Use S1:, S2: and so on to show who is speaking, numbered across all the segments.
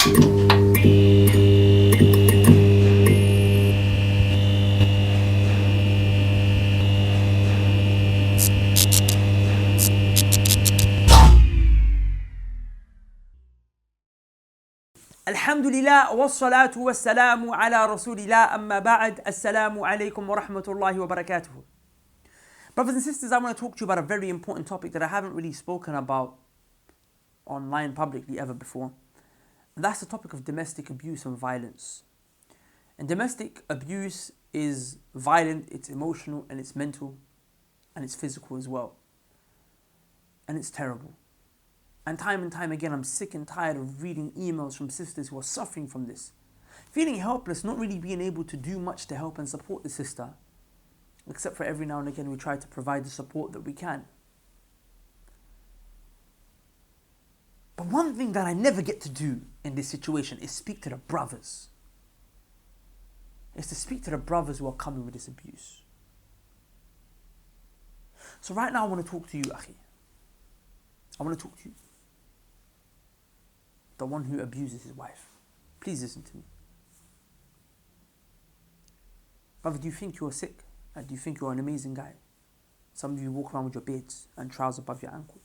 S1: Alhamdulillah wa salatu wa salamu ala rasulillah amma ba'd. Assalamu alaikum wa rahmatullahi wa barakatuh. Brothers and sisters, I want to talk to you about a very important topic that I haven't really spoken about online publicly ever before. And that's the topic of domestic abuse and violence. And domestic abuse is violent, it's emotional, and it's mental, and it's physical as well. And it's terrible. And time again, I'm sick and tired of reading emails from sisters who are suffering from this. Feeling helpless, not really being able to do much to help and support the sister. Except for every now and again we try to provide the support that we can. But one thing that I never get to do in this situation is speak to the brothers. Is to speak to the brothers who are coming with this abuse. So right now I want to talk to you, Akhi. I want to talk to you. The one who abuses his wife. Please listen to me. Brother, do you think you're sick? And do you think you're an amazing guy? Some of you walk around with your beards and trousers above your ankles.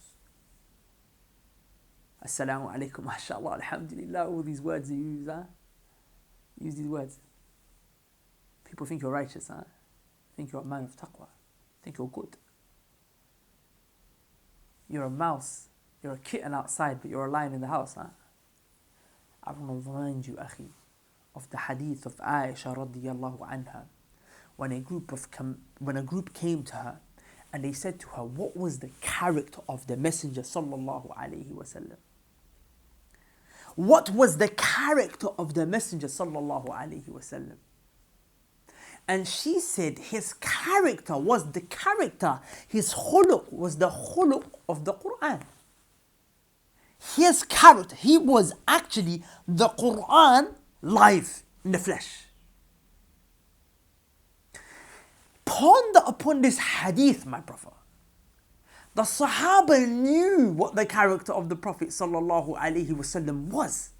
S1: Assalamu alaikum, mashallah, alhamdulillah, all these words you use, huh? Use these words. People think you're righteous, huh? Think you're a man of taqwa. Think you're good. You're a mouse. You're a kitten outside, but you're a lion in the house, huh? I want to remind you, Akhi, of the hadith of Aisha radiyallahu anha. When a group came to her and they said to her, what was the character of the Messenger sallallahu alayhi wasallam? What was the character of the Messenger sallallahu alayhi wasallam? And she said his character was the character, his khuluq was the khuluq of the Quran. His character, he was actually the Quran live in the flesh. Ponder upon this hadith, my brother. The Sahaba knew what the character of the Prophet sallallahu alaihi wasallam was.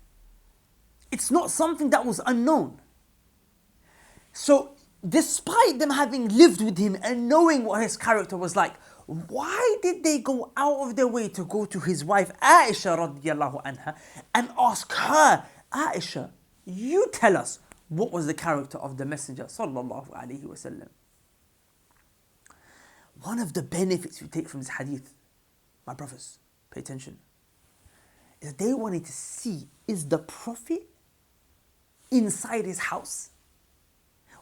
S1: It's not something that was unknown. So, despite them having lived with him and knowing what his character was like, why did they go out of their way to go to his wife Aisha radiyallahu anha and ask her, Aisha, you tell us what was the character of the Messenger sallallahu alaihi wasallam? One of the benefits we take from this hadith, my brothers, pay attention, is they wanted to see, is the Prophet inside his house?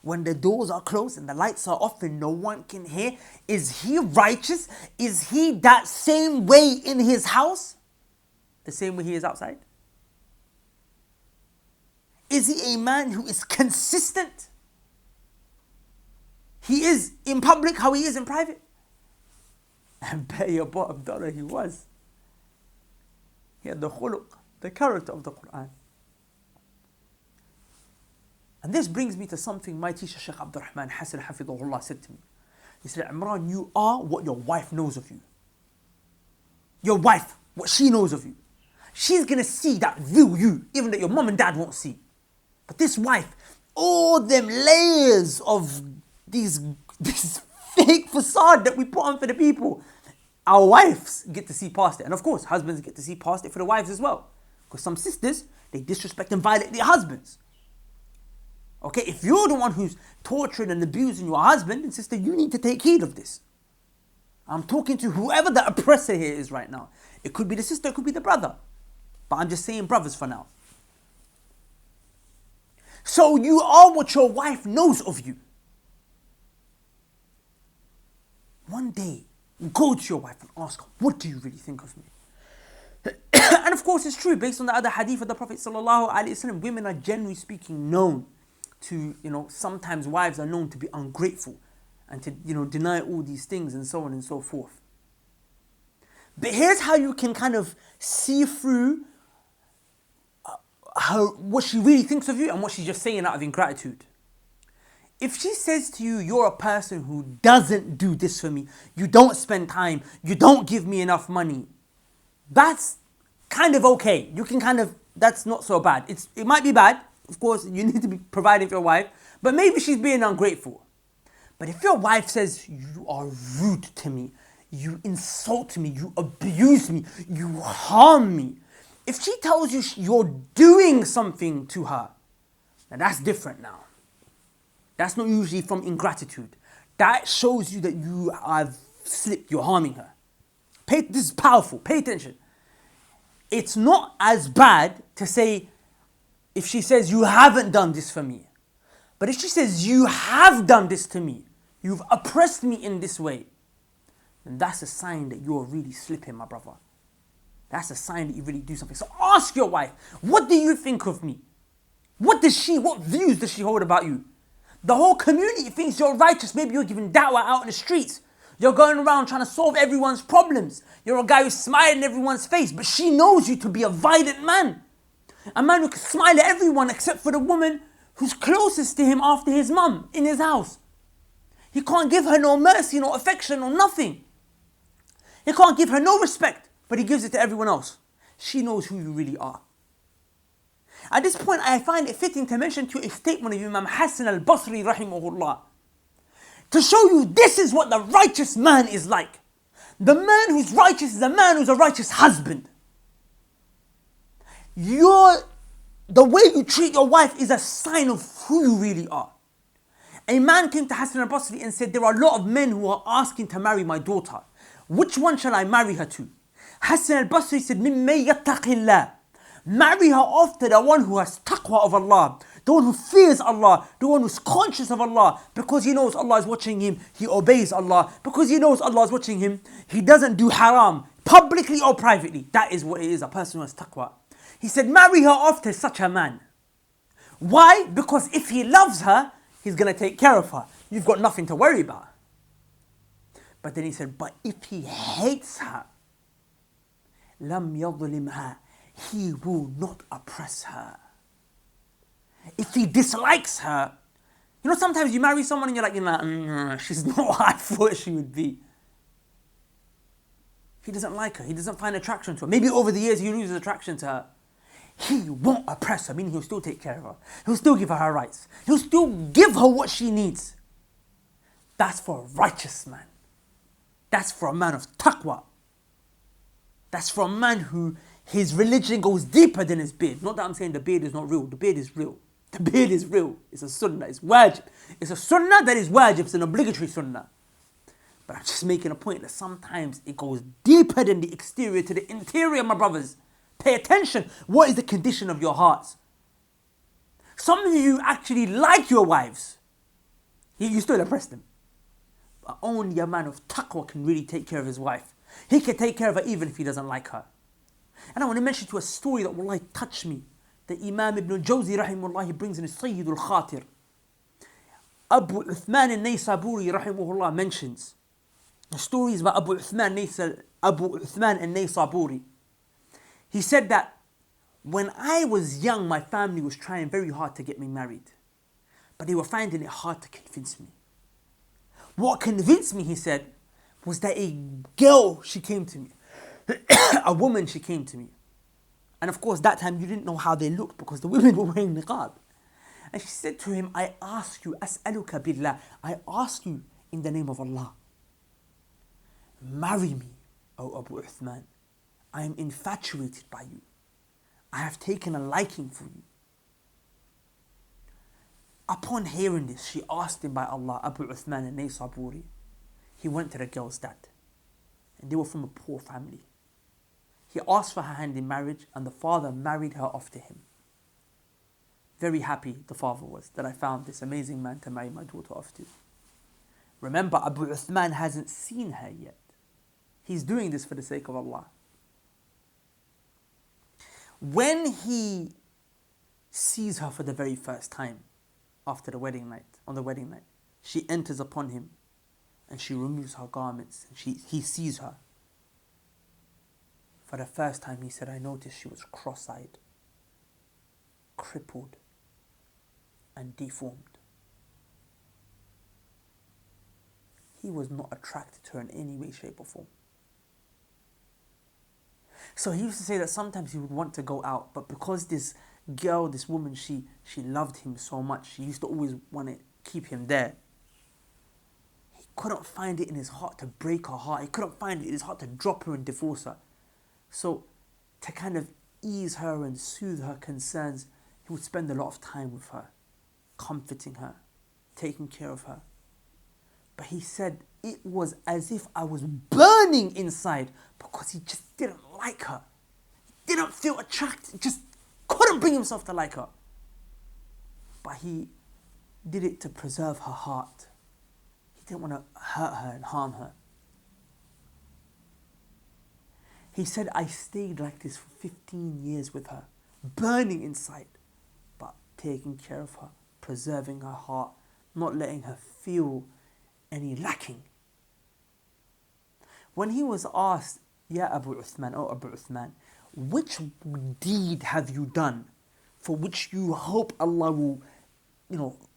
S1: When the doors are closed and the lights are off and no one can hear, is he righteous? Is he that same way in his house? The same way he is outside? Is he a man who is consistent? He is in public how he is in private? And bet your bottom dollar he was. He had the khuluq, the character of the Quran. And this brings me to something my teacher Shaykh Abdul Rahman Hassan Hafidhullah said to me. He said, Imran, you are what your wife knows of you. Your wife, what she knows of you. She's going to see that real you, even that your mom and dad won't see. But this wife, all them layers of this fake facade that we put on for the people, our wives get to see past it. And of course, husbands get to see past it for the wives as well. Because some sisters, they disrespect and violate their husbands. Okay, if you're the one who's torturing and abusing your husband and sister, you need to take heed of this. I'm talking to whoever the oppressor here is right now. It could be the sister, it could be the brother. But I'm just saying brothers for now. So you are what your wife knows of you. One day, go to your wife and ask her, what do you really think of me? And of course it's true, based on the other hadith of the Prophet sallallahu alaihi wasallam, women are generally speaking known to, sometimes wives are known to be ungrateful and to, deny all these things and so on and so forth. But here's how you can kind of see through what she really thinks of you and what she's just saying out of ingratitude. If she says to you, you're a person who doesn't do this for me, you don't spend time, you don't give me enough money, that's kind of okay. You can kind of that's not so bad. It might be bad, of course, you need to be providing for your wife, but maybe she's being ungrateful. But if your wife says, you are rude to me, you insult me, you abuse me, you harm me, if she tells you you're doing something to her, now that's different now. That's not usually from ingratitude. That shows you that you have slipped, you're harming her. This is powerful, pay attention. It's not as bad to say, if she says, you haven't done this for me. But if she says, you have done this to me, you've oppressed me in this way, then that's a sign that you're really slipping, my brother. That's a sign that you really do something. So ask your wife, what do you think of me? What views does she hold about you? The whole community thinks you're righteous. Maybe you're giving da'wah out in the streets. You're going around trying to solve everyone's problems. You're a guy who's smiling in everyone's face, but she knows you to be a violent man. A man who can smile at everyone except for the woman who's closest to him after his mum in his house. He can't give her no mercy, no affection, no nothing. He can't give her no respect, but he gives it to everyone else. She knows who you really are. At this point, I find it fitting to mention to you a statement of Imam Hassan al-Basri rahimahullah, to show you this is what the righteous man is like. The man who's righteous is a man who's a righteous husband. The way you treat your wife is a sign of who you really are. A man came to Hassan al-Basri and said, there are a lot of men who are asking to marry my daughter. Which one shall I marry her to? Hassan al-Basri said, مِمَّن يَتَّقِ اللَّهِ. Marry her off to the one who has taqwa of Allah, the one who fears Allah, the one who's conscious of Allah, because he knows Allah is watching him, he obeys Allah. Because he knows Allah is watching him, he doesn't do haram, publicly or privately. That is what it is, a person who has taqwa. He said, marry her off to such a man. Why? Because if he loves her, he's going to take care of her. You've got nothing to worry about. But then he said, but if he hates her, لَمْ يَظْلِمْهَا, he will not oppress her. If he dislikes her, you know, sometimes you marry someone and you're like, she's not what I thought she would be. He doesn't like her. He doesn't find attraction to her. Maybe over the years he loses attraction to her. He won't oppress her, meaning he'll still take care of her. He'll still give her her rights. He'll still give her what she needs. That's for a righteous man. That's for a man of taqwa. That's for a man who his religion goes deeper than his beard. Not that I'm saying the beard is not real. The beard is real. The beard is real. It's a sunnah. It's wajib. It's a sunnah that is wajib. It's an obligatory sunnah. But I'm just making a point that sometimes it goes deeper than the exterior to the interior, my brothers. Pay attention. What is the condition of your hearts? Some of you actually like your wives. You still oppress them. But only a man of taqwa can really take care of his wife. He can take care of her even if he doesn't like her. And I want to mention to you a story that wallahi touched me. The Imam Ibn Jawzi rahimahullah, he brings in his Sayyid al-Khatir. Abu Uthman al-Naysaburi rahimahullah mentions the stories about Abu Uthman al-Naysaburi. He said that when I was young, my family was trying very hard to get me married. But they were finding it hard to convince me. What convinced me, he said, was that a girl, she came to me. A woman, she came to me. And of course, that time you didn't know how they looked because the women were wearing niqab. And she said to him, I ask you, as'aluka billah, I ask you in the name of Allah, marry me, O Abu Uthman. I am infatuated by you. I have taken a liking for you. Upon hearing this, she asked him by Allah, Abu Uthman al-Naysaburi. He went to the girl's dad. And they were from a poor family. He asked for her hand in marriage and the father married her off to him. Very happy the father was that I found this amazing man to marry my daughter off to. Remember, Abu Uthman hasn't seen her yet. He's doing this for the sake of Allah. When he sees her for the very first time after the wedding night, on the wedding night, she enters upon him and she removes her garments and he sees her. For the first time, he said, I noticed she was cross-eyed, crippled, and deformed. He was not attracted to her in any way, shape, or form. So he used to say that sometimes he would want to go out, but because this girl, this woman, she loved him so much, she used to always want to keep him there. He couldn't find it in his heart to break her heart. He couldn't find it in his heart to drop her and divorce her. So to kind of ease her and soothe her concerns, he would spend a lot of time with her, comforting her, taking care of her. But he said it was as if I was burning inside because he just didn't like her. He didn't feel attracted, just couldn't bring himself to like her. But he did it to preserve her heart. He didn't want to hurt her and harm her. He said, I stayed like this for 15 years with her, burning inside, but taking care of her, preserving her heart, not letting her feel any lacking. When he was asked, Ya Abu Uthman, oh Abu Uthman, which deed have you done for which you hope Allah will,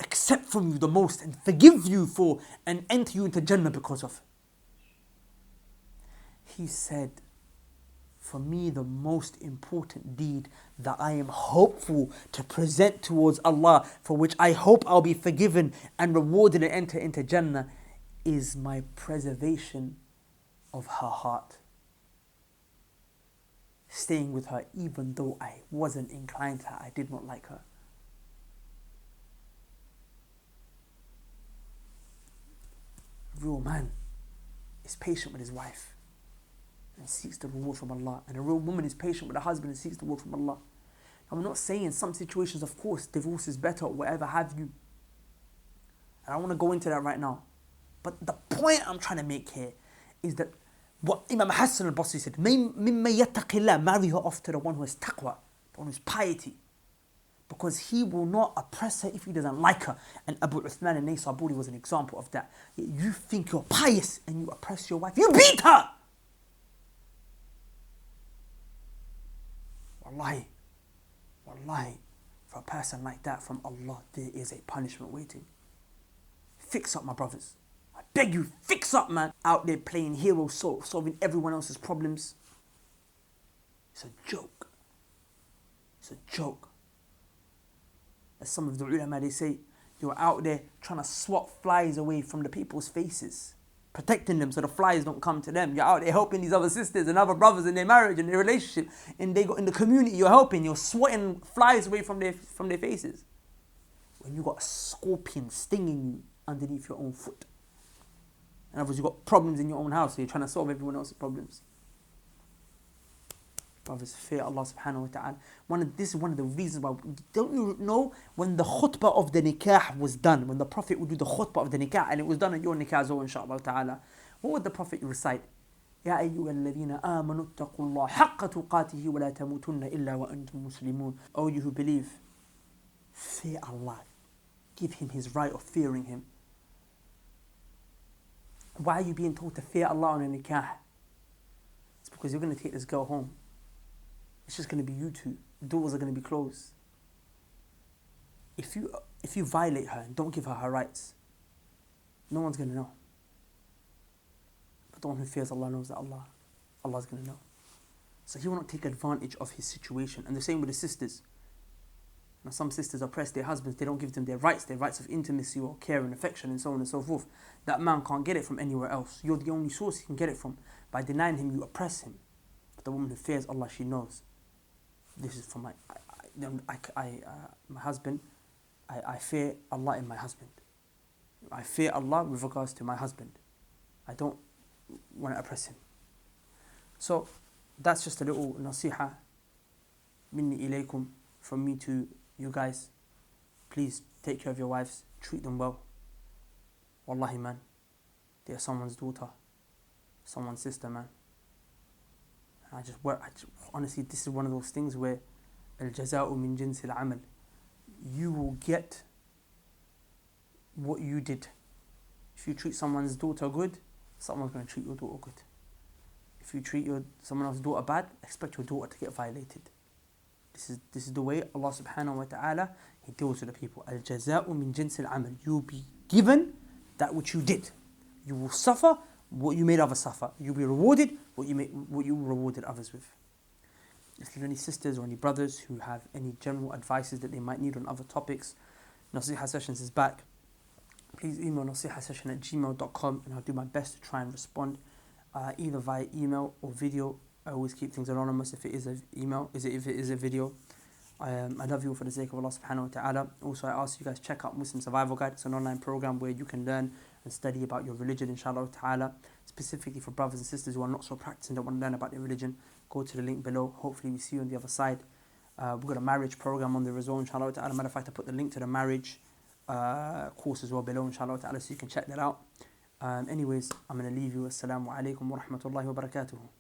S1: accept from you the most and forgive you for and enter you into Jannah because of? He said, for me, the most important deed that I am hopeful to present towards Allah, for which I hope I'll be forgiven and rewarded and enter into Jannah, is my preservation of her heart. Staying with her even though I wasn't inclined to her, I did not like her. A real man is patient with his wife and seeks the reward from Allah. And a real woman is patient with her husband and seeks the reward from Allah. Now, I'm not saying in some situations, of course, divorce is better or whatever have you. And I want to go into that right now. But the point I'm trying to make here is that what Imam Hassan al-Basri said, مِمَّن يَتَّقِ اللَّهِ, marry her off to the one who has taqwa, the one who has piety. Because he will not oppress her if he doesn't like her. And Abu Uthman al-Naysaburi was an example of that. You think you're pious and you oppress your wife, you beat her! Wallahi, for a person like that from Allah, there is a punishment waiting. Fix up, my brothers. I beg you, fix up, man. Out there playing hero, solving everyone else's problems. It's a joke. It's a joke. As some of the ulama, they say, you're out there trying to swat flies away from the people's faces, protecting them so the flies don't come to them. You're out there helping these other sisters and other brothers in their marriage and their relationship, and they go in the community. You're helping. You're swatting flies away from their faces. When you got a scorpion stinging you underneath your own foot. In other words, you've got problems in your own house, so you're trying to solve everyone else's problems. Brothers, fear Allah subhanahu wa ta'ala. This is one of the reasons why, don't you know, when the khutbah of the nikah was done, when the Prophet would do the khutbah of the nikah, and it was done at your nikah as well, inshaAllah ta'ala, what would the Prophet recite? يا أيها الذين آمنوا اتقوا الله حق تقاته ولا تموتن إلا وأنتم مسلمون. O you who believe, fear Allah. Give him his right of fearing him. Why are you being told to fear Allah on a nikah? It's because you're going to take this girl home. It's just going to be you two. Doors are going to be closed. If you violate her and don't give her her rights, no one's going to know. But the one who fears Allah knows that Allah's going to know. So he will not take advantage of his situation. And the same with the sisters. Now, some sisters oppress their husbands. They don't give them their rights of intimacy or care and affection and so on and so forth. That man can't get it from anywhere else. You're the only source he can get it from. By denying him, you oppress him. But the woman who fears Allah, she knows. This is for my husband. I fear Allah in my husband. I fear Allah with regards to my husband. I don't want to oppress him. So that's just a little nasiha minni ilaykum, from me to you guys. Please take care of your wives. Treat them well. Wallahi, man, they are someone's daughter, someone's sister, man. Honestly, this is one of those things where al-jaza'u min jinsi al-amal. You will get what you did. If you treat someone's daughter good, someone's going to treat your daughter good. If you treat someone else's daughter bad, expect your daughter to get violated. This is the way Allah subhanahu wa ta'ala, He deals with the people. Al-jaza'u min jinsi al-amal. You will be given that which you did. You will suffer what you made others suffer. You'll be rewarded what you rewarded others with. If there are any sisters or any brothers who have any general advices that they might need on other topics, Naseeha Sessions is back. Please email naseehasession@gmail.com and I'll do my best to try and respond either via email or video. I always keep things anonymous if it is an email, if it is a video. I love you all for the sake of Allah subhanahu wa ta'ala. Also, I ask you guys check out Muslim Survival Guide. It's an online program where you can learn and study about your religion, inshallah ta'ala. Specifically for brothers and sisters who are not so practicing, that want to learn about their religion, go to the link below. Hopefully we see you on the other side. We've got a marriage program on there as well, inshallah ta'ala. Matter of fact, I put the link to the marriage course as well below, inshallah ta'ala, so you can check that out. Anyways, I'm going to leave you. Assalamu alaikum wa rahmatullahi wa barakatuhu.